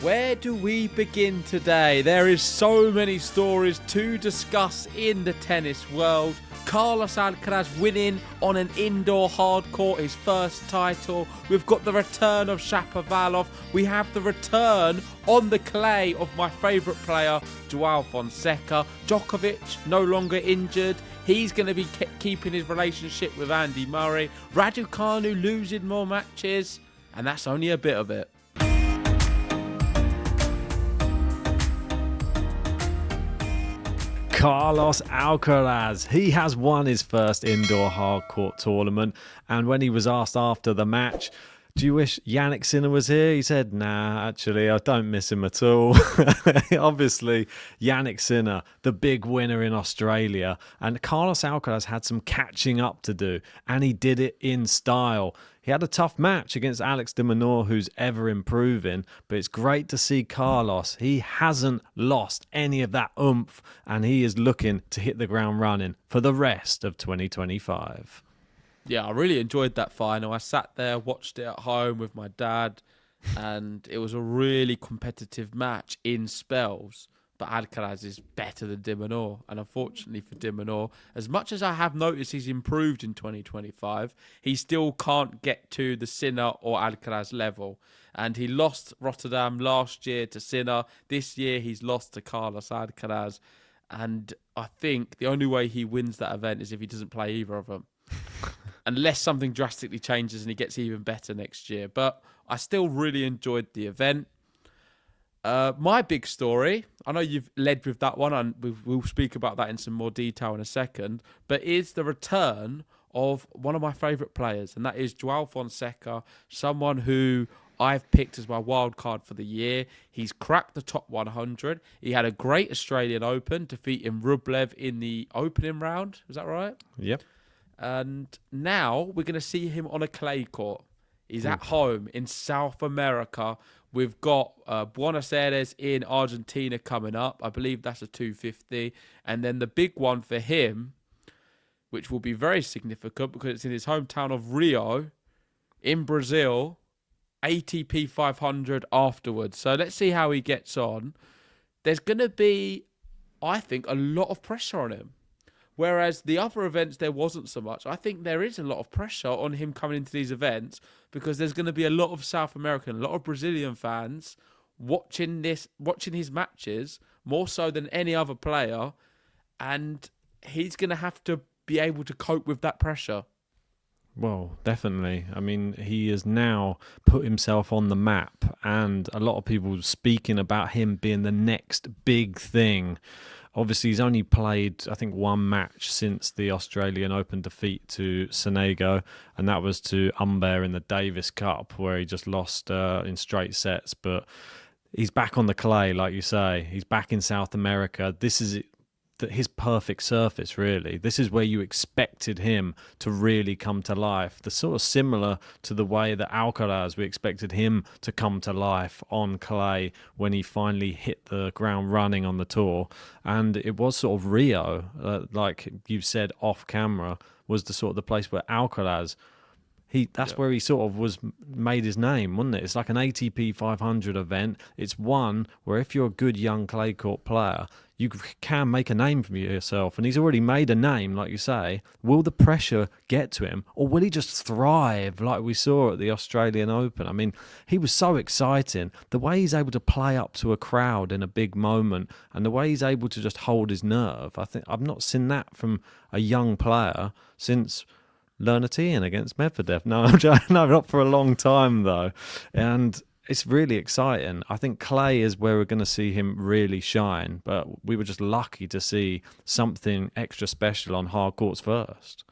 Where do we begin today? There is so many stories to discuss in the tennis world. Carlos Alcaraz winning on an indoor hard court, his first title. We've got the return of Shapovalov. We have the return on the clay of my favourite player, Joao Fonseca. Djokovic no longer injured. He's going to be keeping his relationship with Andy Murray. Raducanu losing more matches. And that's only a bit of it. Carlos Alcaraz, he has won his first indoor hardcourt tournament, and when he was asked after the match, do you wish Jannik Sinner was here? He said, nah, actually, I don't miss him at all. Obviously, Jannik Sinner, the big winner in Australia, and Carlos Alcaraz had some catching up to do, and he did it in style. He had a tough match against Alex de Minaur, who's ever improving, but it's great to see Carlos. He hasn't lost any of that oomph, and he is looking to hit the ground running for the rest of 2025. Yeah, I really enjoyed that final. I sat there, watched it at home with my dad, and it was a really competitive match in spells. But Alcaraz is better than de Minaur. And unfortunately for de Minaur, as much as I have noticed he's improved in 2025, he still can't get to the Sinner or Alcaraz level. And he lost Rotterdam last year to Sinner. This year he's lost to Carlos Alcaraz. And I think the only way he wins that event is if he doesn't play either of them. Unless something drastically changes and he gets even better next year. But I still really enjoyed the event. My big story, I know you've led with that one, and we'll speak about that in some more detail in a second, but is the return of one of my favourite players, and that is Joao Fonseca, someone who I've picked as my wild card for the year. He's cracked the top 100. He had a great Australian Open, defeating Rublev in the opening round. Is that right? Yep. And now we're going to see him on a clay court. He's at home in South America. We've got Buenos Aires in Argentina coming up. I believe that's a 250. And then the big one for him, which will be very significant because it's in his hometown of Rio in Brazil, ATP 500 afterwards. So let's see how he gets on. There's going to be, I think, a lot of pressure on him. Whereas the other events, there wasn't so much. I think there is a lot of pressure on him coming into these events because there's going to be a lot of South American, a lot of Brazilian fans watching his matches more so than any other player. And he's going to have to be able to cope with that pressure. Well, definitely. I mean, he has now put himself on the map, and a lot of people speaking about him being the next big thing. Obviously, he's only played, I think, one match since the Australian Open defeat to Sonego, and that was to Humbert in the Davis Cup, where he just lost in straight sets. But he's back on the clay, like you say. He's back in South America. This is his perfect surface, really. This is where you expected him to really come to life. The sort of similar to the way that Alcaraz, we expected him to come to life on clay when he finally hit the ground running on the tour. And it was sort of Rio, like you said off camera, was the place where Alcaraz, where he sort of was made his name, wasn't it? It's like an ATP 500 event. It's one where if you're a good young clay court player, you can make a name for yourself. And he's already made a name, like you say. Will the pressure get to him, or will he just thrive like we saw at the Australian Open? I mean, he was so exciting. The way he's able to play up to a crowd in a big moment, and the way he's able to just hold his nerve. I think I've not seen that from a young player since Lernertian against Medvedev. No, not for a long time though. And it's really exciting. I think clay is where we're going to see him really shine, but we were just lucky to see something extra special on hard courts first.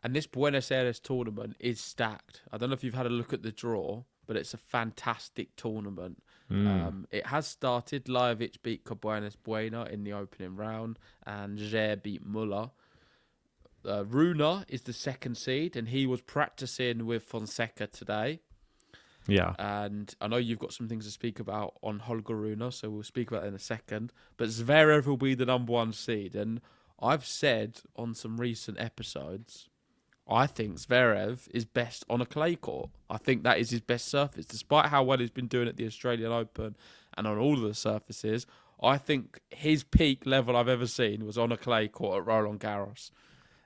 And this Buenos Aires tournament is stacked. I don't know if you've had a look at the draw, but it's a fantastic tournament. It has started. Lajovic beat Cabuenas Buena in the opening round, and Zer beat Muller. Runa is the second seed, and he was practicing with Fonseca today. Yeah. And I know you've got some things to speak about on Holger Rune, so we'll speak about that in a second. But Zverev will be the number one seed. And I've said on some recent episodes, I think Zverev is best on a clay court. I think that is his best surface. Despite how well he's been doing at the Australian Open and on all of the surfaces, I think his peak level I've ever seen was on a clay court at Roland Garros.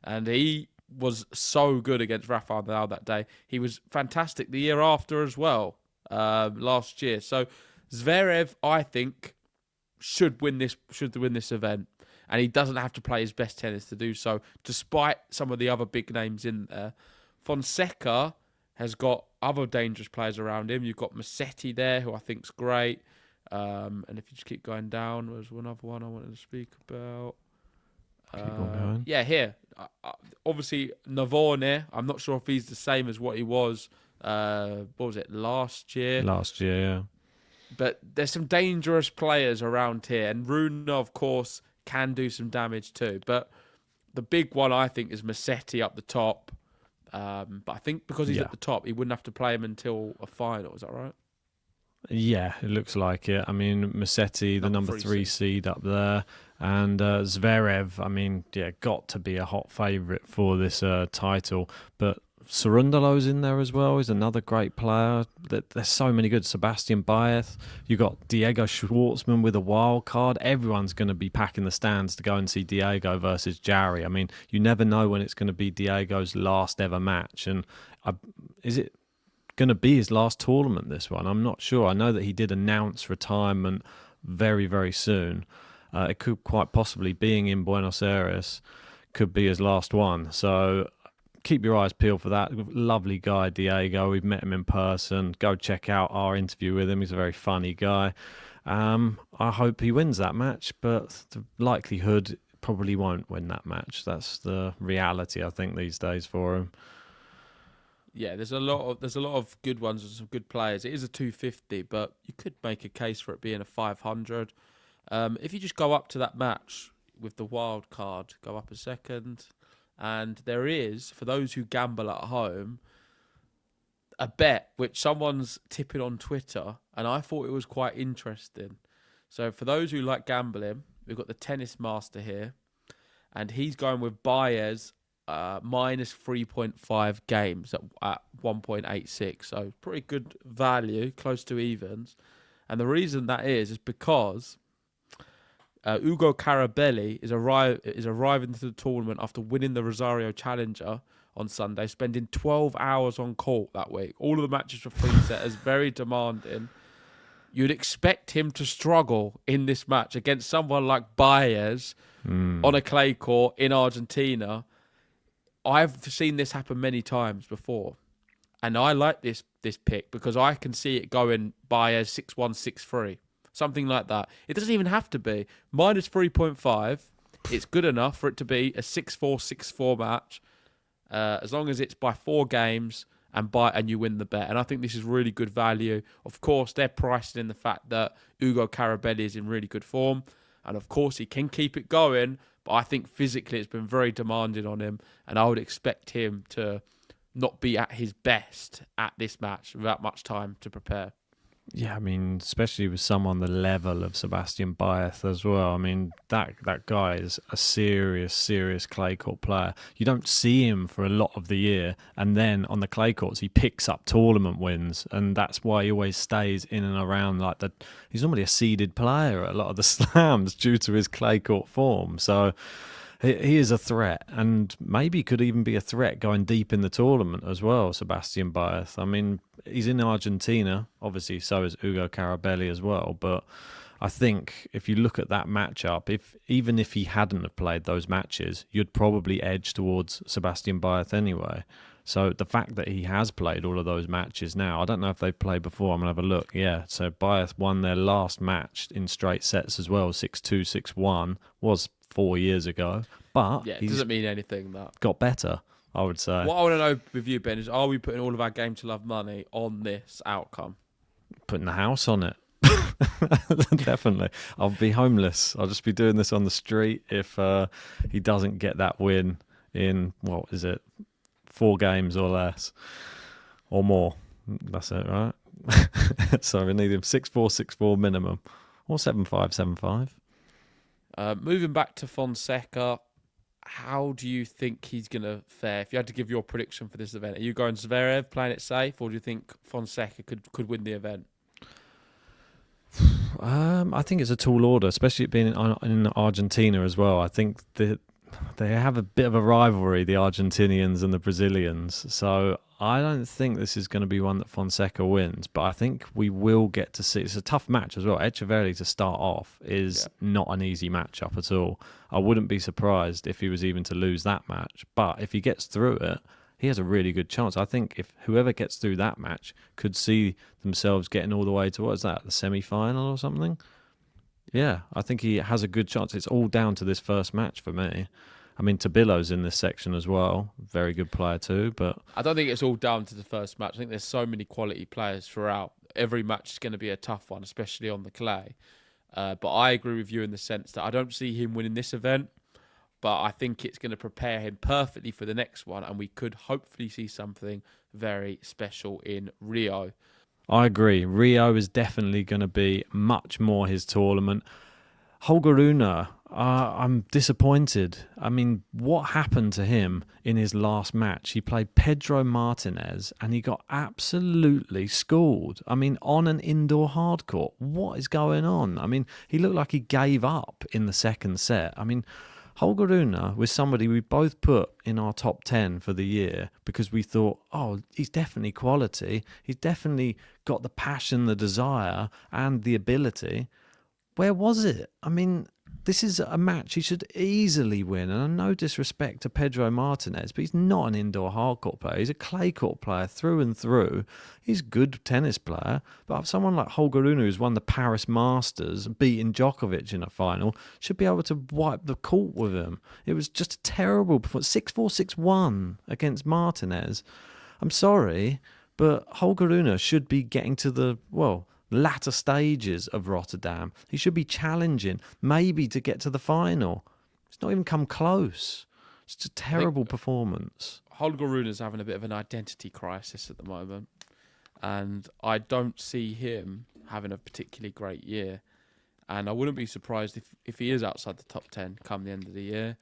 And he was so good against Rafael Nadal that day. He was fantastic the year after as well, last year. So Zverev, I think, should win this event. And he doesn't have to play his best tennis to do so, despite some of the other big names in there. Fonseca has got other dangerous players around him. You've got Musetti there, who I think's great. And if you just keep going down, there's one other one I wanted to speak about. Keep on going. Yeah, here. Obviously, Navone, I'm not sure if he's the same as what he was, last year? Last year, yeah. But there's some dangerous players around here. And Rune, of course, can do some damage too. But the big one, I think, is Musetti up the top. But I think because he's at the top, he wouldn't have to play him until a final. Is that right? Yeah, it looks like it. I mean, Musetti, the number 3 seed up there, and Zverev, I mean, got to be a hot favourite for this title. But Cerundolo's in there as well. He's another great player. There's so many good. Sebastian Baez. You got Diego Schwartzman with a wild card. Everyone's going to be packing the stands to go and see Diego versus Jarry. I mean, you never know when it's going to be Diego's last ever match. And is it going to be his last tournament, this one? I'm not sure. I know that he did announce retirement very, very soon. It could quite possibly, being in Buenos Aires, could be his last one. So keep your eyes peeled for that. Lovely guy, Diego. We've met him in person. Go check out our interview with him. He's a very funny guy. I hope he wins that match, but the likelihood probably won't win that match. That's the reality, I think, these days for him. Yeah, there's a lot of good ones and some good players. It is a 250, but you could make a case for it being a 500. If you just go up to that match with the wild card, go up a second, and there is, for those who gamble at home, a bet which someone's tipping on Twitter, and I thought it was quite interesting. So for those who like gambling, we've got the tennis master here, and he's going with Baez minus 3.5 games at 1.86. So pretty good value, close to evens. And the reason that is because Ugo Carabelli is arriving to the tournament after winning the Rosario Challenger on Sunday, spending 12 hours on court that week. All of the matches were free-setters, very demanding. You'd expect him to struggle in this match against someone like Baez on a clay court in Argentina. I've seen this happen many times before. And I like this pick because I can see it going Baez 6-1, 6-3. Something like that. It doesn't even have to be. Minus 3.5, it's good enough for it to be a 6-4, 6-4 match. As long as it's by 4 games and you win the bet. And I think this is really good value. Of course, they're pricing in the fact that Ugo Carabelli is in really good form. And of course, he can keep it going. But I think physically it's been very demanding on him. And I would expect him to not be at his best at this match without much time to prepare. Yeah, I mean, especially with someone the level of Sebastian Baez as well. I mean, that guy is a serious clay court player. You don't see him for a lot of the year, and then on the clay courts, he picks up tournament wins, and that's why he always stays in and around like that. He's normally a seeded player at a lot of the slams due to his clay court form. So he is a threat, and maybe could even be a threat going deep in the tournament as well, Sebastian Baez. I mean, he's in Argentina, obviously, so is Ugo Carabelli as well, but I think if you look at that matchup, even if he hadn't have played those matches, you'd probably edge towards Sebastian Baez anyway. So the fact that he has played all of those matches now, I don't know if they've played before, I'm going to have a look. Yeah, so Baez won their last match in straight sets as well, 6-2, 6-1, was 4 years ago. But yeah, it doesn't mean anything, that. Got better, I would say. What I want to know with you, Ben, is are we putting all of our Game to Love money on this outcome? Putting the house on it. Definitely. I'll be homeless. I'll just be doing this on the street if he doesn't get that win in, 4 games or less or more. That's it, right? So we need him 6-4, 6-4 minimum, or 7-5, 7-5. Moving back to Fonseca, how do you think he's going to fare? If you had to give your prediction for this event, are you going Zverev, playing it safe, or do you think Fonseca could win the event? I think it's a tall order, especially it being in Argentina as well. I think that they have a bit of a rivalry, the Argentinians and the Brazilians. So I don't think this is going to be one that Fonseca wins, but I think we will get to see. It's a tough match as well. Echeverri to start off is not an easy matchup at all. I wouldn't be surprised if he was even to lose that match, but if he gets through it, he has a really good chance. I think if whoever gets through that match could see themselves getting all the way to, what is that, the semi-final or something? Yeah, I think he has a good chance. It's all down to this first match for me. I mean, Tabillo's in this section as well. Very good player too, but I don't think it's all down to the first match. I think there's so many quality players throughout. Every match is going to be a tough one, especially on the clay. But I agree with you in the sense that I don't see him winning this event, but I think it's going to prepare him perfectly for the next one, and we could hopefully see something very special in Rio. I agree. Rio is definitely going to be much more his tournament. Holger Rune, I'm disappointed. I mean, what happened to him in his last match? He played Pedro Martinez and he got absolutely schooled. I mean, on an indoor hardcourt. What is going on? I mean, he looked like he gave up in the second set. I mean, Holger Rune was somebody we both put in our top 10 for the year because we thought, oh, he's definitely quality. He's definitely got the passion, the desire, and the ability. Where was it? I mean, this is a match he should easily win. And no disrespect to Pedro Martinez, but he's not an indoor hardcourt player. He's a clay court player through and through. He's a good tennis player. But someone like Holger Rune, who's won the Paris Masters, beating Djokovic in a final, should be able to wipe the court with him. It was just a terrible performance. 6-4, 6-1 against Martinez. I'm sorry, but Holger Rune should be getting to the, latter stages of Rotterdam. He should be challenging, maybe to get to the final. It's not even come close. It's just a terrible performance. Holger Rune is having a bit of an identity crisis at the moment, and I don't see him having a particularly great year. And I wouldn't be surprised if he is outside the top 10 come the end of the year.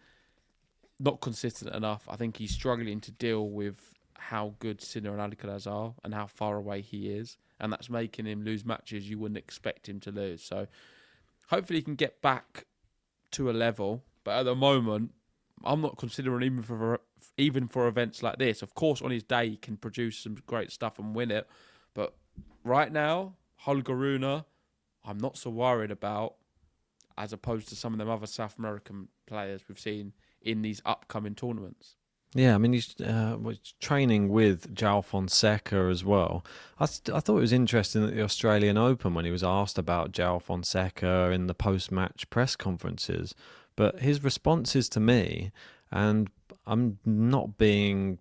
Not consistent enough. I think he's struggling to deal with how good Sinner and Alcaraz are and how far away he is. And that's making him lose matches you wouldn't expect him to lose. So hopefully he can get back to a level. But at the moment, I'm not considering even for events like this. Of course, on his day, he can produce some great stuff and win it. But right now, Holger Rune, I'm not so worried about, as opposed to some of them other South American players we've seen in these upcoming tournaments. Yeah, I mean, he's was training with Joao Fonseca as well. I thought it was interesting at the Australian Open when he was asked about Joao Fonseca in the post-match press conferences. But his responses to me, and I'm not being,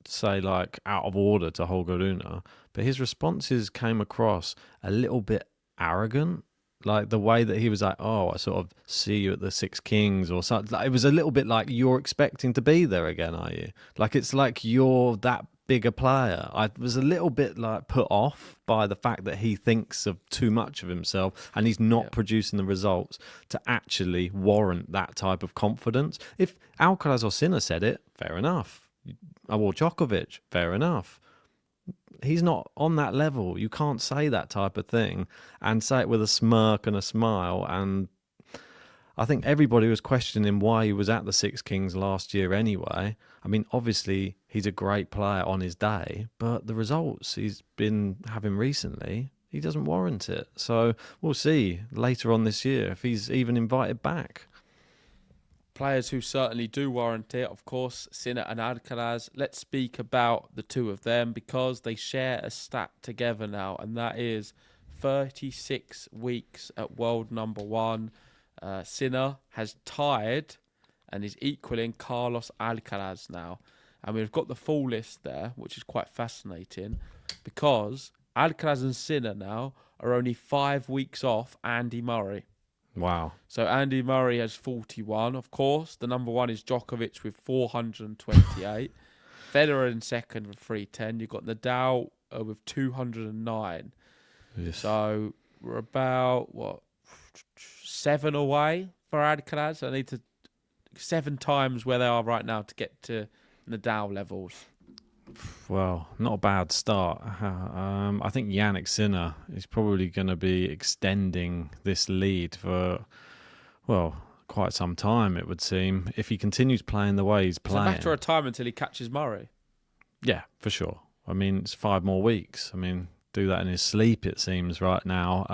say, like out of order to Holger Rune, but his responses came across a little bit arrogant. Like the way that he was like, oh, I sort of see you at the Six Kings or something. It was a little bit like, you're expecting to be there again, are you? Like, it's like you're that bigger player. I was a little bit like put off by the fact that he thinks of too much of himself and he's not producing the results to actually warrant that type of confidence. If Alcaraz or Sinner said it, fair enough. Or Djokovic, fair enough. He's not on that level. You can't say that type of thing and say it with a smirk and a smile. And I think everybody was questioning why he was at the Six Kings last year anyway. I mean, obviously, he's a great player on his day, but the results he's been having recently, he doesn't warrant it. So we'll see later on this year if he's even invited back. Players who certainly do warrant it, of course, Sinner and Alcaraz. Let's speak about the two of them because they share a stat together now, and that is 36 weeks at world number one. Sinner has tied and is equaling Carlos Alcaraz now. And we've got the full list there, which is quite fascinating because Alcaraz and Sinner now are only 5 weeks off Andy Murray. Wow. So Andy Murray has 41, of course. The number one is Djokovic with 428. Federer in second with 310. You've got Nadal with 209. Yes. So we're about, 7 away for Alcaraz. I need to 7 times where they are right now to get to Nadal levels. Well, not a bad start. I think Yannick Sinner is probably going to be extending this lead for, well, quite some time, it would seem, if he continues playing the way he's playing. It's a matter of time until he catches Murray. Yeah, for sure. I mean, it's 5 more weeks. I mean, do that in his sleep, it seems, right now.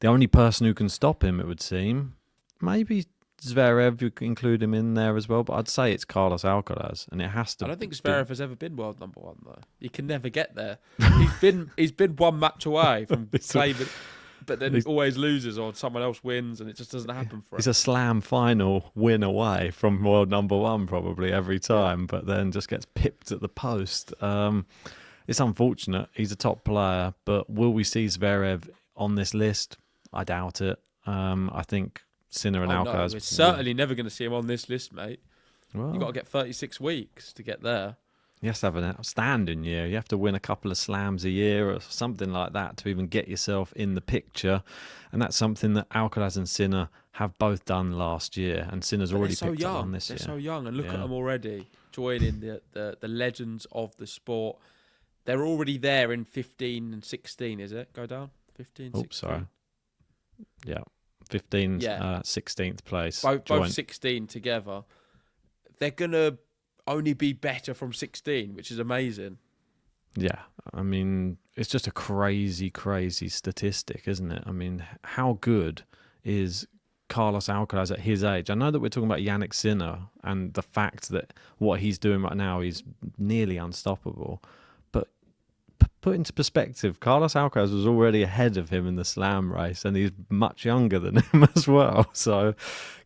The only person who can stop him, it would seem, maybe Zverev, you can include him in there as well, but I'd say it's Carlos Alcaraz, and it has to. I don't think Zverev has ever been world number 1 though. He can never get there. He's been 1 match away from claiming, but then he always loses or someone else wins, and it just doesn't happen for him. He's a slam final win away from world number 1 probably every time, but then just gets pipped at the post. It's unfortunate. He's a top player, but will we see Zverev on this list? I doubt it. I think Sinner and Alcaraz. No, we're certainly never going to see him on this list, mate. Well, You've got to get 36 weeks to get there. You have to have an outstanding year. You have to win a couple of slams a year or something like that to even get yourself in the picture. And that's something that Alcaraz and Sinner have both done last year. And Sinner's already picked up on this year. They're so young, and look at them already joining the legends of the sport. They're already there in 15 and 16, is it? Go down? 15, 16? Sorry. Yeah. 15th, 16th place. Both 16 together. They're going to only be better from 16, which is amazing. Yeah. I mean, it's just a crazy, crazy statistic, isn't it? I mean, how good is Carlos Alcaraz at his age? I know that we're talking about Yannick Sinner and the fact that what he's doing right now is nearly unstoppable. But put into perspective, Carlos Alcaraz was already ahead of him in the slam race, and he's much younger than him as well. So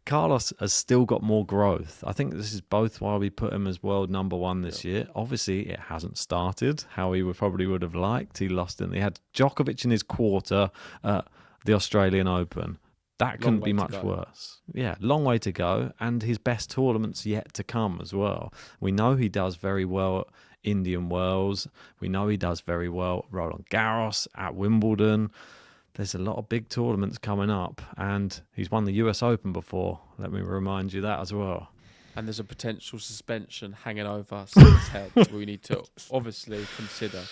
Carlos has still got more growth. I think this is both why we put him as world number 1 this year. Obviously, it hasn't started how he probably would have liked. He lost in. He had Djokovic in his quarter at the Australian Open. That couldn't be much worse. Yeah, long way to go, and his best tournament's yet to come as well. We know he does very well at Indian Wells. We know he does very well at Roland Garros, at Wimbledon. There's a lot of big tournaments coming up, and he's won the US Open before. Let me remind you that as well. And there's a potential suspension hanging over Sinner's head we need to obviously consider.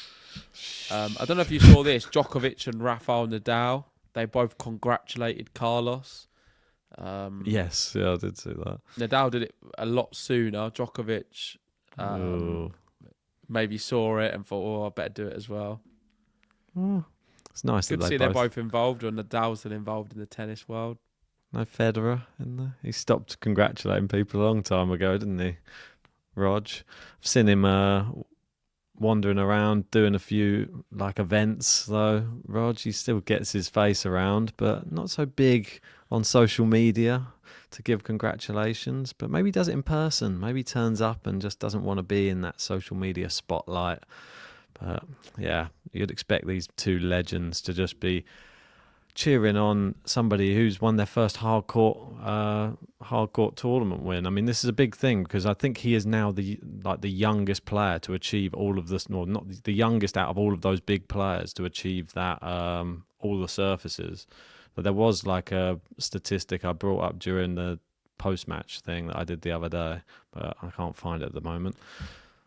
I don't know if you saw this. Djokovic and Rafael Nadal, they both congratulated Carlos. Yes, I did see that. Nadal did it a lot sooner. Djokovic maybe saw it and thought, I better do it as well. It's nice Good that to see they're both involved, or Nadal's still involved in the tennis world. No Federer in there. He stopped congratulating people a long time ago, didn't he, Rog? I've seen him wandering around doing a few events, though. Rog, he still gets his face around, but not so big on social media to give congratulations. But maybe he does it in person. Maybe he turns up and just doesn't want to be in that social media spotlight. But yeah, you'd expect these 2 legends to just be cheering on somebody who's won their first hard court tournament win. I mean, this is a big thing because I think he is now the youngest player to achieve all of this, or not the youngest out of all of those big players to achieve that, all the surfaces. But there was a statistic I brought up during the post-match thing that I did the other day, but I can't find it at the moment.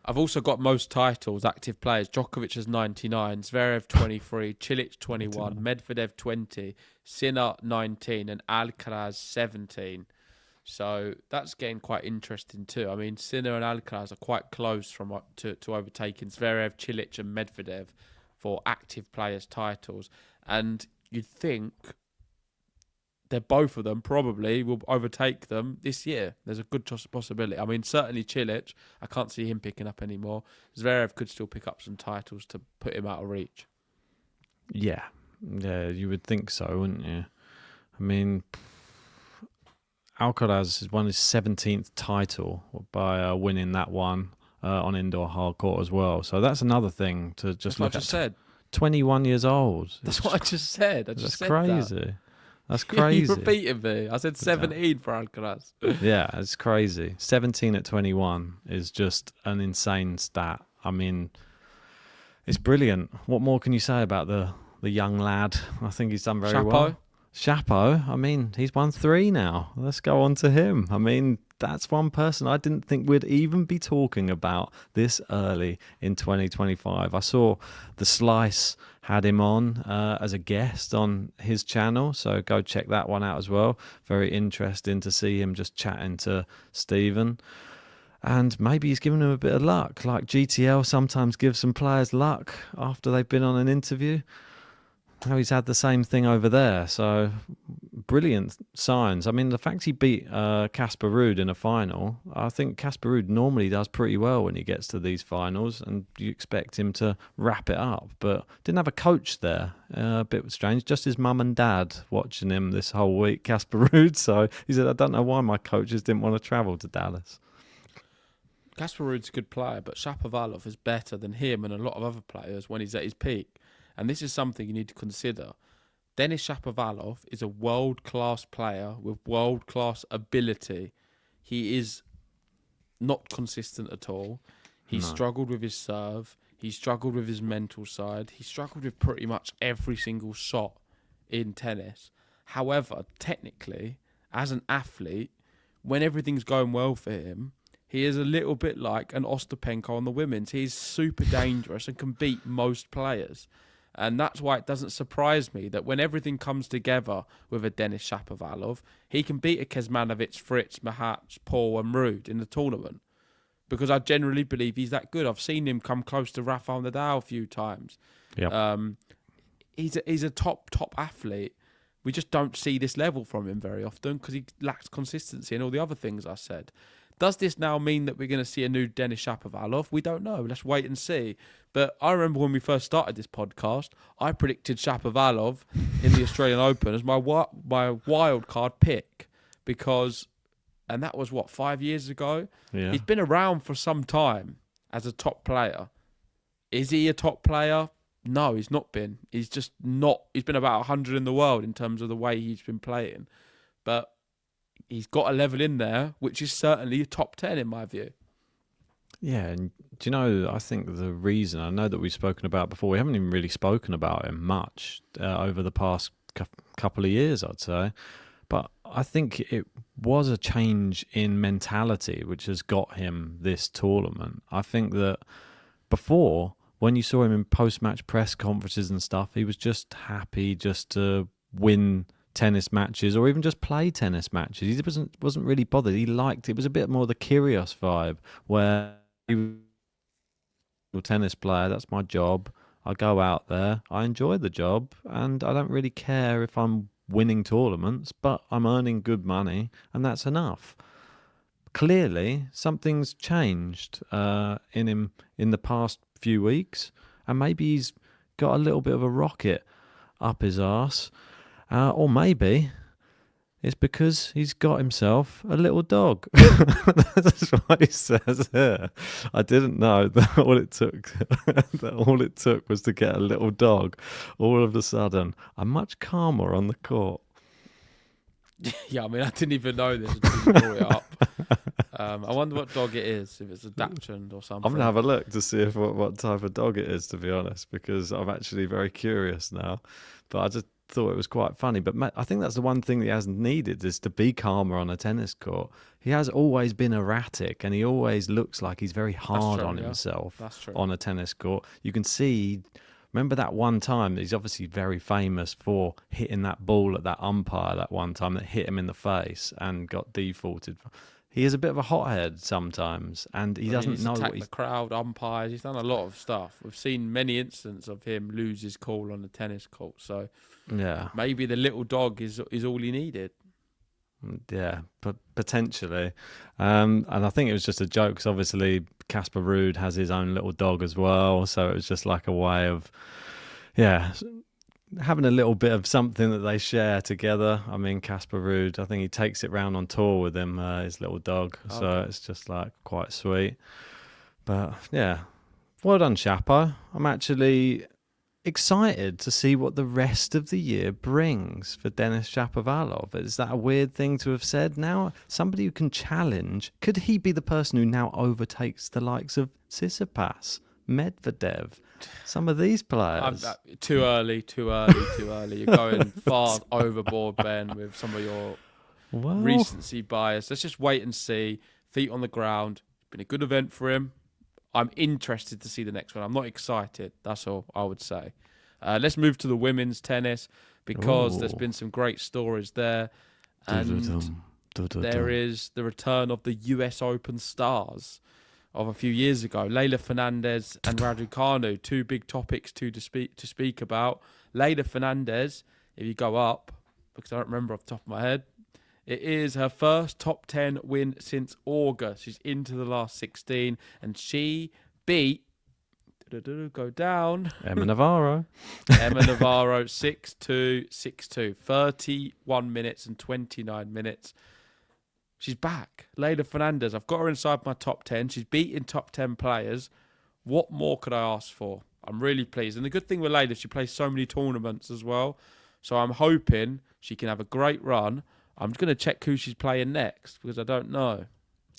I've also got most titles, active players. Djokovic has 99, Zverev 23, Cilic 21, Medvedev 20, Sinner 19, and Alcaraz 17. So that's getting quite interesting too. I mean, Sinner and Alcaraz are quite close to overtaking Zverev, Cilic, and Medvedev for active players' titles. And you'd think they're both of them probably will overtake them this year. There's a good possibility. I mean, certainly Cilic, I can't see him picking up anymore. Zverev could still pick up some titles to put him out of reach. Yeah, you would think so, wouldn't you? I mean, Alcaraz has won his 17th title by winning that one on indoor hard court as well. So that's another thing to just look at. That's what I just said. 21 years old. That's what I just said. That's crazy. That's crazy. You repeated me. I said 17 for Alcaraz. Yeah, it's crazy. 17 at 21 is just an insane stat. I mean, it's brilliant. What more can you say about the young lad? I think he's done very well. Shapo, I mean, he's won 3 now. Let's go on to him. I mean, that's one person I didn't think we'd even be talking about this early in 2025. I saw The Slice had him on as a guest on his channel, so go check that one out as well. Very interesting to see him just chatting to Stephen. And maybe he's given him a bit of luck, like GTL sometimes gives some players luck after they've been on an interview. How he's had the same thing over there. So brilliant signs. I mean, the fact he beat Casper Ruud in a final, I think Casper Ruud normally does pretty well when he gets to these finals, and you expect him to wrap it up. But didn't have a coach there. A bit strange. Just his mum and dad watching him this whole week, Casper Ruud. So he said, I don't know why my coaches didn't want to travel to Dallas. Casper Ruud's a good player, but Shapovalov is better than him and a lot of other players when he's at his peak. And this is something you need to consider. Denis Shapovalov is a world-class player with world-class ability. He is not consistent at all. He struggled with his serve. He struggled with his mental side. He struggled with pretty much every single shot in tennis. However, technically, as an athlete, when everything's going well for him, he is a little bit like an Ostapenko on the women's. He's super dangerous and can beat most players. And that's why it doesn't surprise me that when everything comes together with a Denis Shapovalov, he can beat a Kecmanovic, Fritz, Mahat, Paul and Ruud in the tournament. Because I generally believe he's that good. I've seen him come close to Rafael Nadal a few times. Yep. He's a top athlete. We just don't see this level from him very often because he lacks consistency and all the other things I said. Does this now mean that we're going to see a new Denis Shapovalov? We don't know. Let's wait and see. But I remember when we first started this podcast, I predicted Shapovalov in the Australian Open as my wild card pick because, and that was 5 years ago? Yeah. He's been around for some time as a top player. Is he a top player? No, he's not been. He's just not. He's been about 100 in the world in terms of the way he's been playing. But he's got a level in there, which is certainly a top 10 in my view. Yeah, and do you know, I think the reason, I know that we've spoken about before, we haven't even really spoken about him much over the past couple of years, I'd say. But I think it was a change in mentality which has got him this tournament. I think that before, when you saw him in post-match press conferences and stuff, he was just happy just to win tennis matches or even just play tennis matches. He wasn't really bothered. He liked it. It was a bit more the Kyrgios vibe where he was a tennis player. That's my job. I go out there. I enjoy the job and I don't really care if I'm winning tournaments, but I'm earning good money and that's enough. Clearly, something's changed in him in the past few weeks and maybe he's got a little bit of a rocket up his arse. Or maybe it's because he's got himself a little dog. That's what he says here. I didn't know that all it took was to get a little dog. All of a sudden, I'm much calmer on the court. Yeah, I mean, I didn't even know this until you brought it up. I wonder what dog it is, if it's a Dachshund or something. I'm going to have a look to see what type of dog it is, to be honest, because I'm actually very curious now. But I just thought it was quite funny. But I think that's the one thing that he hasn't needed is to be calmer on a tennis court. He has always been erratic and he always looks like he's very hard on himself on a tennis court. You can see, remember that one time, he's obviously very famous for hitting that ball at that umpire that one time that hit him in the face and got defaulted. He is a bit of a hothead sometimes, and he doesn't know what he's the crowd, umpires. He's done a lot of stuff. We've seen many instances of him lose his cool on the tennis court. So, yeah, maybe the little dog is all he needed. Yeah, but potentially. And I think it was just a joke because obviously Casper Ruud has his own little dog as well. So it was just like a way of, having a little bit of something that they share together. I mean, Casper Ruud, I think he takes it round on tour with him, his little dog. Okay. So it's just like quite sweet. But yeah, well done, Shapo. I'm actually excited to see what the rest of the year brings for Denis Shapovalov. Is that a weird thing to have said now? Somebody who can challenge. Could he be the person who now overtakes the likes of Tsitsipas, Medvedev, Some of these players. Too early. You're going far overboard, Ben, with some of your recency bias. Let's just wait and see. Feet on the ground. It's been a good event for him. I'm interested to see the next one. I'm not excited. That's all I would say. Let's move to the women's tennis because there's been some great stories there. And there is the return of the US Open stars of a few years ago. Leylah Fernandez and Raducanu, two big topics to speak about. Leylah Fernandez, if you go up, because I don't remember off the top of my head, it is her first top 10 win since August. She's into the last 16, and she beat, go down, Emma Navarro. Emma Navarro, 6-2, 6-2, 31 minutes and 29 minutes. She's back. Leylah Fernandez, I've got her inside my top 10. She's beaten top 10 players. What more could I ask for? I'm really pleased. And the good thing with Leylah, she plays so many tournaments as well. So I'm hoping she can have a great run. I'm just going to check who she's playing next because I don't know.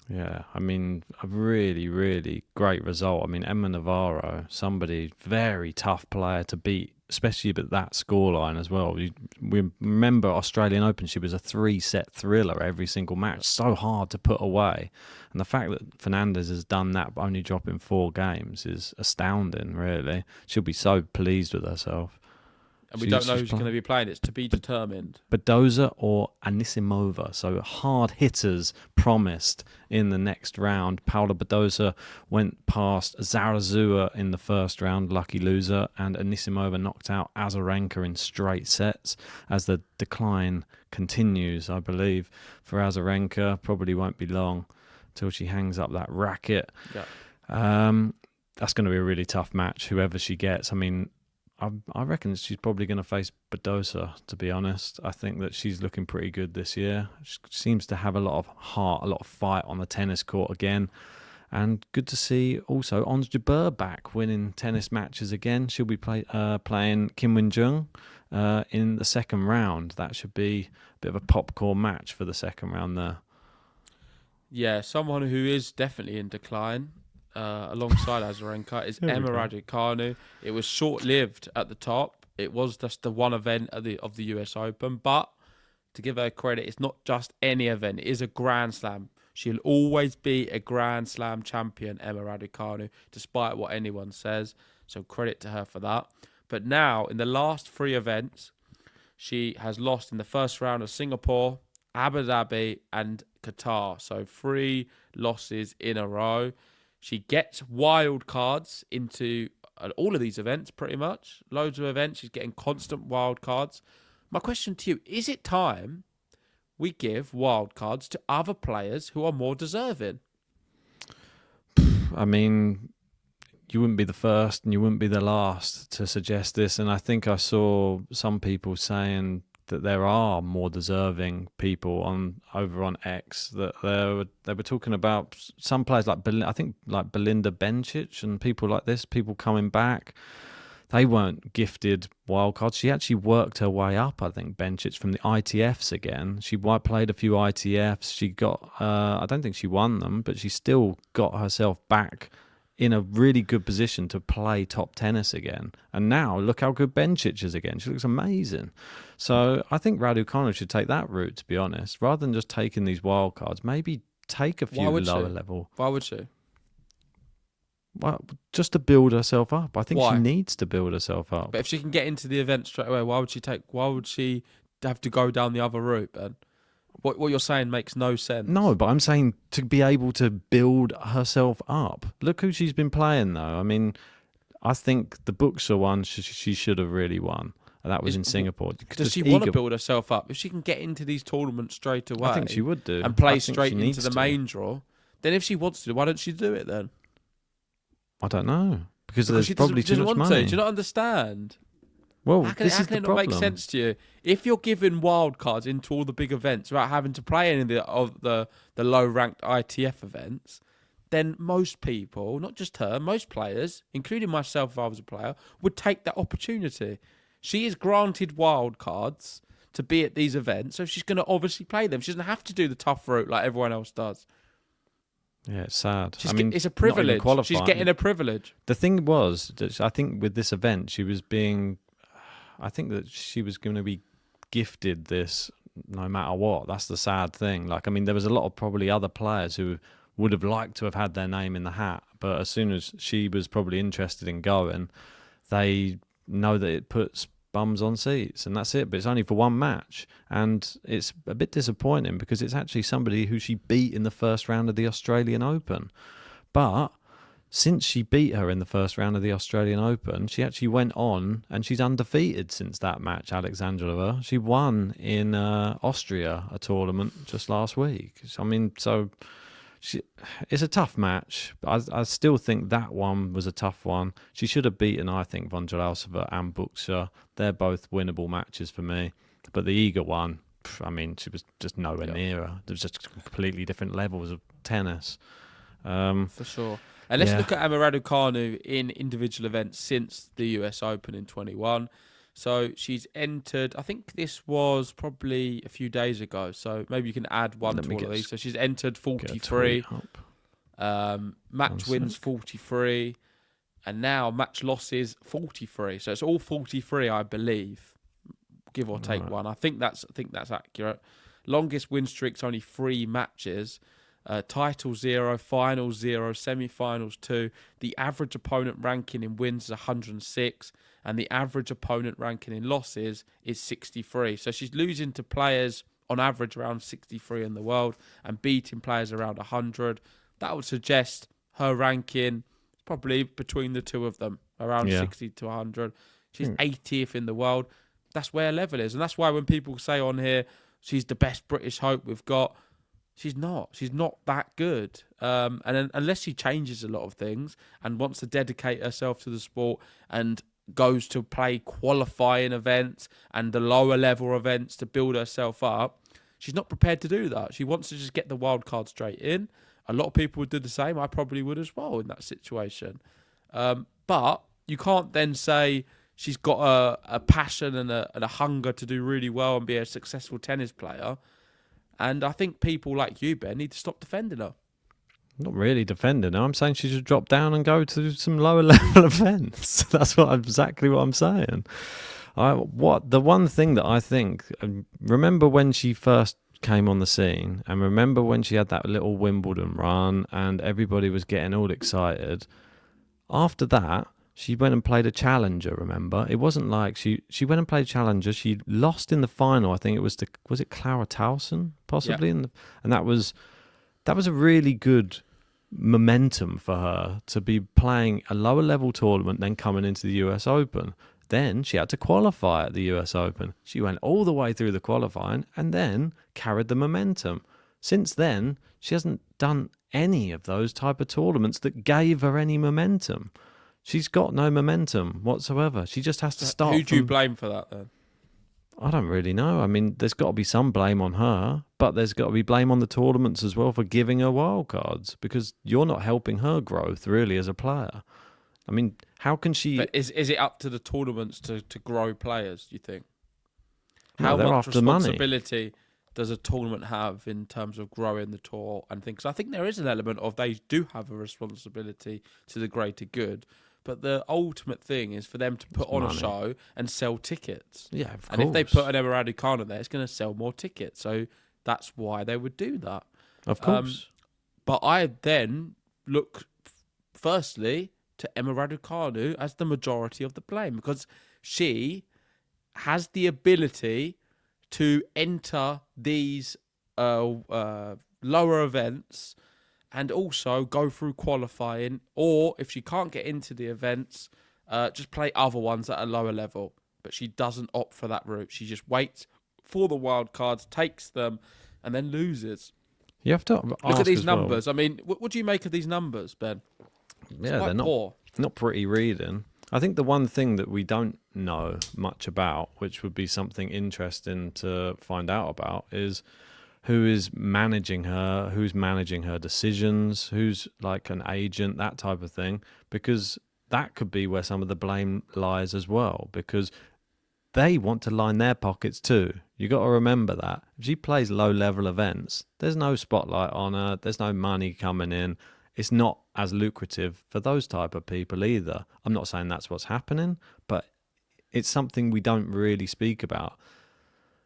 Yeah, I mean, a really, really great result. I mean, Emma Navarro, somebody very tough player to beat, especially at that scoreline as well. We remember Australian Open, she was a 3-set thriller every single match. So hard to put away. And the fact that Fernandez has done that, only dropping 4 games, is astounding, really. She'll be so pleased with herself. And we don't know who's going to be playing. It's to be determined. Badosa or Anisimova. So hard hitters promised in the next round. Paula Badosa went past Zarazua in the first round, lucky loser. And Anisimova knocked out Azarenka in straight sets as the decline continues, I believe. For Azarenka, probably won't be long till she hangs up that racket. Yeah. That's going to be a really tough match, whoever she gets. I mean, I reckon she's probably going to face Badosa, to be honest. I think that she's looking pretty good this year. She seems to have a lot of heart, a lot of fight on the tennis court again. And good to see also Ons Jabeur back winning tennis matches again. She'll be playing Kim Win-jung in the second round. That should be a bit of a popcorn match for the second round there. Yeah, someone who is definitely in decline. Alongside Azarenka is Emma Raducanu. It was short-lived at the top. It was just the one event of the US Open, but to give her credit, it's not just any event. It is a Grand Slam. She'll always be a Grand Slam champion, Emma Raducanu, despite what anyone says. So credit to her for that. But now, in the last 3 events, she has lost in the first round of Singapore, Abu Dhabi, and Qatar. So 3 losses in a row. She gets wild cards into all of these events, pretty much. Loads of events. She's getting constant wild cards. My question to you, is it time we give wild cards to other players who are more deserving? I mean, you wouldn't be the first and you wouldn't be the last to suggest this. And I think I saw some people saying that there are more deserving people over on X, that they were talking about some players like Belinda Bencic and people like this, people coming back. They weren't gifted wildcards. She actually worked her way up, I think, Bencic, from the ITFs again. She played a few ITFs. She got, I don't think she won them, but she still got herself back in a really good position to play top tennis again. And now, look how good Bencic is again. She looks amazing. So I think Raducanu should take that route, to be honest. Rather than just taking these wild cards, maybe take a few lower level. Why would she? Well, just to build herself up. I think Why? she needs to build herself up. But if she can get into the event straight away, why would she have to go down the other route, Ben? What you're saying makes no sense. No, but I'm saying to be able to build herself up. Look who she's been playing, though. I mean, I think the Buxa one she should have really won. And that was in Singapore. Does she want to build herself up? If she can get into these tournaments straight away, I think she would do. And play straight into the main draw, then if she wants to, why don't she do it then? I don't know. Because there's probably too much money. Do you not understand? Well, how can it not make sense to you? If you're giving wild cards into all the big events without having to play any of the low-ranked ITF events, then most people, not just her, most players, including myself if I was a player, would take that opportunity. She is granted wild cards to be at these events, so she's going to obviously play them. She doesn't have to do the tough route like everyone else does. Yeah, it's sad. It's a not even privilege. qualifying. She's getting a privilege. The thing was, that I think with this event, I think that she was going to be gifted this no matter what. That's the sad thing. There was a lot of probably other players who would have liked to have had their name in the hat, but as soon as she was probably interested in going, they know that it puts bums on seats, and that's it. But it's only for one match, and it's a bit disappointing because it's actually somebody who she beat in the first round of the Australian Open. But since she beat her in the first round of the Australian Open, she actually went on and she's undefeated since that match, Alexandrova. She won in Austria, a tournament just last week. It's a tough match. I still think that one was a tough one. She should have beaten, I think, Vondrousova and Buxa. They're both winnable matches for me. But the Iga one, she was just nowhere near her. There was just completely different levels of tennis. For sure. And let's look at Emma Raducanu in individual events since the US Open in 21. So she's entered, I think this was probably a few days ago, so maybe you can add one to all of these. So she's entered 43, match wins 43, and now match losses 43. So it's all 43, I believe, give or take one. I think that's accurate. Longest win streak's only 3 matches. Title 0, finals 0, semi-finals 2. The average opponent ranking in wins is 106, and the average opponent ranking in losses is 63. So she's losing to players on average around 63 in the world and beating players around 100. That would suggest her ranking is probably between the two of them, around 60 to 100. She's 80th in the world. That's where her level is. And that's why when people say on here, she's the best British hope we've got, she's not. She's not that good. And then, unless she changes a lot of things and wants to dedicate herself to the sport and goes to play qualifying events and the lower level events to build herself up, she's not prepared to do that. She wants to just get the wild card straight in. A lot of people would do the same. I probably would as well in that situation. But you can't then say she's got a passion and a hunger to do really well and be a successful tennis player. And I think people like you, Ben, need to stop defending her. Not really defending her. I'm saying she should drop down and go to some lower level events. That's exactly what I'm saying. The one thing that I think, remember when she first came on the scene, and remember when she had that little Wimbledon run and everybody was getting all excited. After that, she went and played a challenger, remember? It wasn't like she went and played a challenger. She lost in the final. I think it was it Clara Towson, possibly? Yeah. And that was a really good momentum for her to be playing a lower level tournament, then coming into the US Open. Then she had to qualify at the US Open. She went all the way through the qualifying and then carried the momentum. Since then, she hasn't done any of those type of tournaments that gave her any momentum. She's got no momentum whatsoever. She just has to start. Who do you blame for that then? I don't really know. There's got to be some blame on her, but there's got to be blame on the tournaments as well for giving her wildcards, because you're not helping her growth really as a player. How can she... But is it up to the tournaments to grow players, do you think? No, How they're much after money. responsibility does a tournament have in terms of growing the tour and things? I think there is an element of they do have a responsibility to the greater good, but the ultimate thing is for them to put on a show and sell tickets. Yeah, of course. And if they put an Emma Raducanu there, it's going to sell more tickets. So that's why they would do that. Of course. But I then look, firstly, to Emma Raducanu as the majority of the blame, because she has the ability to enter these lower events and also go through qualifying, or if she can't get into the events, just play other ones at a lower level. But she doesn't opt for that route. She just waits for the wild cards, takes them, and then loses. You have to look at these numbers. What do you make of these numbers, Ben? Yeah, they're not pretty reading. I think the one thing that we don't know much about, which would be something interesting to find out about, is who is managing her, who's managing her decisions, who's like an agent, that type of thing, because that could be where some of the blame lies as well, because they want to line their pockets too. You got to remember that. If she plays low-level events, there's no spotlight on her. There's no money coming in. It's not as lucrative for those type of people either. I'm not saying that's what's happening, but it's something we don't really speak about.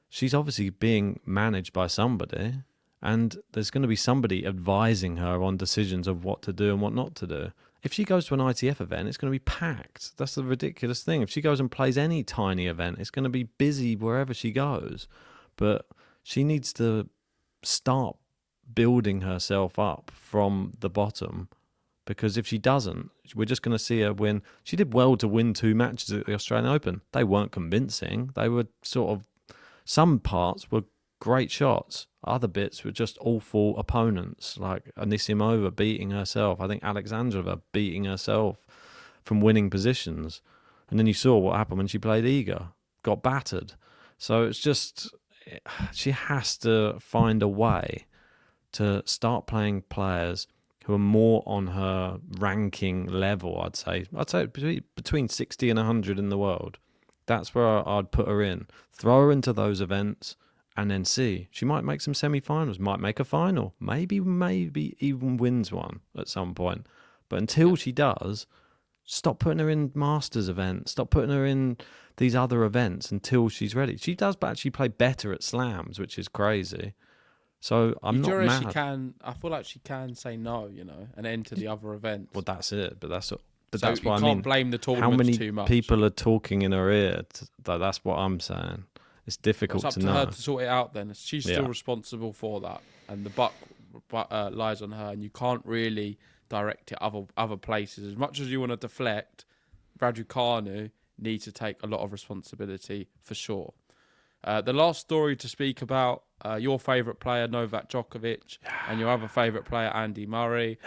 She's obviously being managed by somebody, and there's going to be somebody advising her on decisions of what to do and what not to do. If she goes to an ITF event, it's going to be packed. That's the ridiculous thing. If she goes and plays any tiny event, it's going to be busy wherever she goes. But she needs to start building herself up from the bottom, because if she doesn't, we're just going to see her win. She did well to win 2 matches at the Australian Open. They weren't convincing. They were sort of, some parts were great shots. Other bits were just awful opponents, like Anisimova beating herself. I think Alexandrova beating herself from winning positions. And then you saw what happened when she played Iga, got battered. So it's just, she has to find a way to start playing players who are more on her ranking level, I'd say. I'd say between 60 and 100 in the world. That's where I'd put her in. Throw her into those events and then see. She might make some semi-finals, might make a final, maybe even wins one at some point. But until she does, stop putting her in Masters events, stop putting her in these other events until she's ready. She does actually play better at slams, which is crazy. So I'm not mad. I feel like she can say no, and enter the other events. Well, that's it. But that's so what I mean. You can't blame the tournament too much. How many people are talking in her ear? That's what I'm saying. It's difficult to know. It's up to her to sort it out then. She's still responsible for that. And the buck lies on her. And you can't really direct it other places. As much as you want to deflect, Raducanu needs to take a lot of responsibility for sure. The last story to speak about, your favourite player, Novak Djokovic, and your other favourite player, Andy Murray.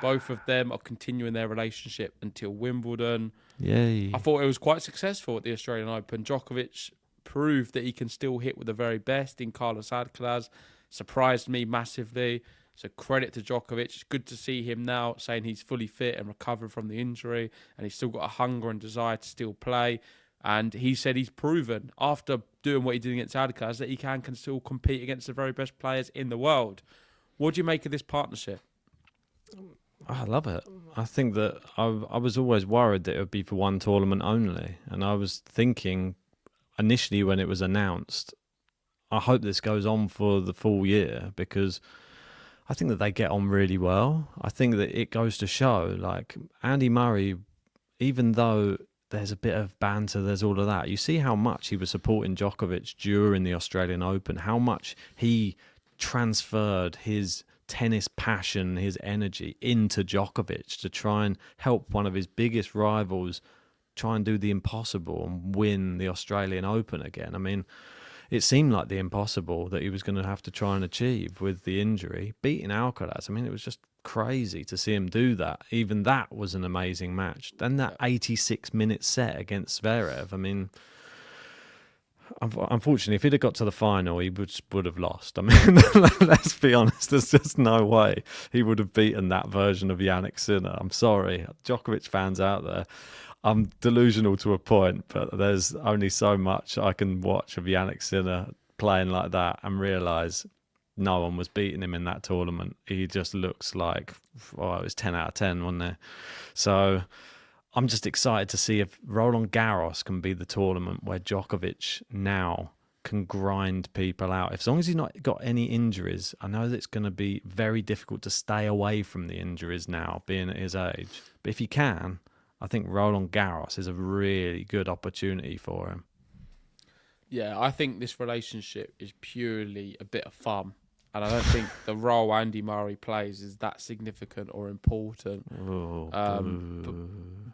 Both of them are continuing their relationship until Wimbledon. Yay. I thought it was quite successful at the Australian Open. Djokovic proved that he can still hit with the very best in Carlos Alcaraz. Surprised me massively. So credit to Djokovic. It's good to see him now saying he's fully fit and recovered from the injury, and he's still got a hunger and desire to still play. And he said he's proven, after doing what he did against Alcaraz, that he can still compete against the very best players in the world. What do you make of this partnership? I love it. I think that I was always worried that it would be for one tournament only. And I was thinking initially when it was announced, I hope this goes on for the full year, because I think that they get on really well. I think that it goes to show, like, Andy Murray, even though there's a bit of banter, there's all of that, you see how much he was supporting Djokovic during the Australian Open, how much he transferred his tennis passion, his energy into Djokovic to try and help one of his biggest rivals try and do the impossible and win the Australian Open again. I mean, it seemed like the impossible that he was going to have to try and achieve with the injury. Beating Alcaraz, I mean, it was just crazy to see him do that. Even that was an amazing match. Then that 86-minute set against Zverev, I mean, unfortunately, if he'd have got to the final, he would have lost. I mean, let's be honest, there's just no way he would have beaten that version of Jannik Sinner. I'm sorry, Djokovic fans out there. I'm delusional to a point, but there's only so much I can watch of Jannik Sinner playing like that and realise no one was beating him in that tournament. He just looks like, it was 10 out of 10, wasn't it? So I'm just excited to see if Roland Garros can be the tournament where Djokovic now can grind people out. As long as he's not got any injuries, I know that it's going to be very difficult to stay away from the injuries now, being at his age. But if he can, I think Roland Garros is a really good opportunity for him. Yeah, I think this relationship is purely a bit of fun. And I don't think the role Andy Murray plays is that significant or important.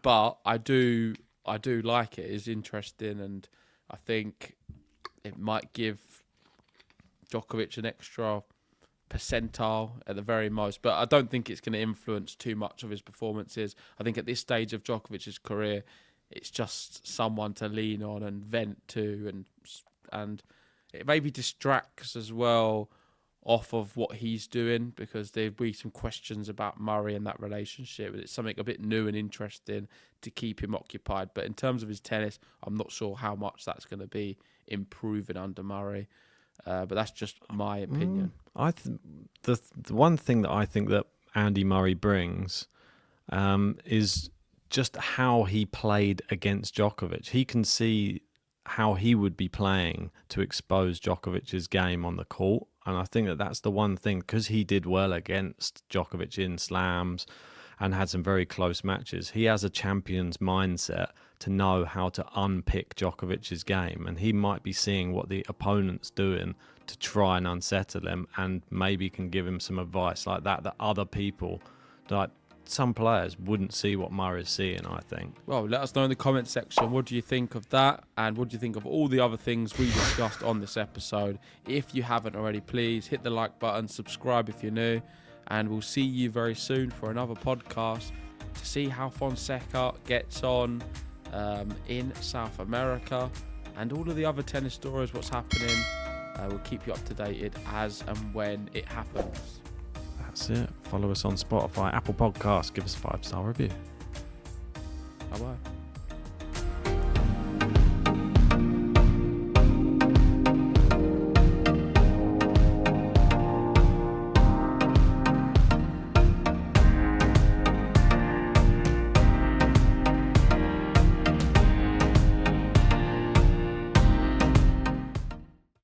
But I do like it. It's interesting, and I think it might give Djokovic an extra percentile at the very most. But I don't think it's going to influence too much of his performances. I think at this stage of Djokovic's career, it's just someone to lean on and vent to, and it maybe distracts as well off of what he's doing, because there'd be some questions about Murray and that relationship. It's something a bit new and interesting to keep him occupied. But in terms of his tennis, I'm not sure how much that's going to be improving under Murray. But that's just my opinion. The one thing that I think that Andy Murray brings is just how he played against Djokovic. He can see how he would be playing to expose Djokovic's game on the court. And I think that that's the one thing, because he did well against Djokovic in slams and had some very close matches. He has a champion's mindset to know how to unpick Djokovic's game. And he might be seeing what the opponent's doing to try and unsettle him, and maybe can give him some advice like that other people, like some players, wouldn't see what Murray's seeing, I think. Well, let us know in the comment section, what do you think of that, and what do you think of all the other things we discussed on this episode. If you haven't already, please hit the like button, subscribe if you're new, and we'll see you very soon for another podcast to see how Fonseca gets on in South America, and all of the other tennis stories, what's happening. We'll keep you up to date as and when it happens. That's it. Follow us on Spotify, Apple Podcasts. Give us a 5-star review. Bye-bye.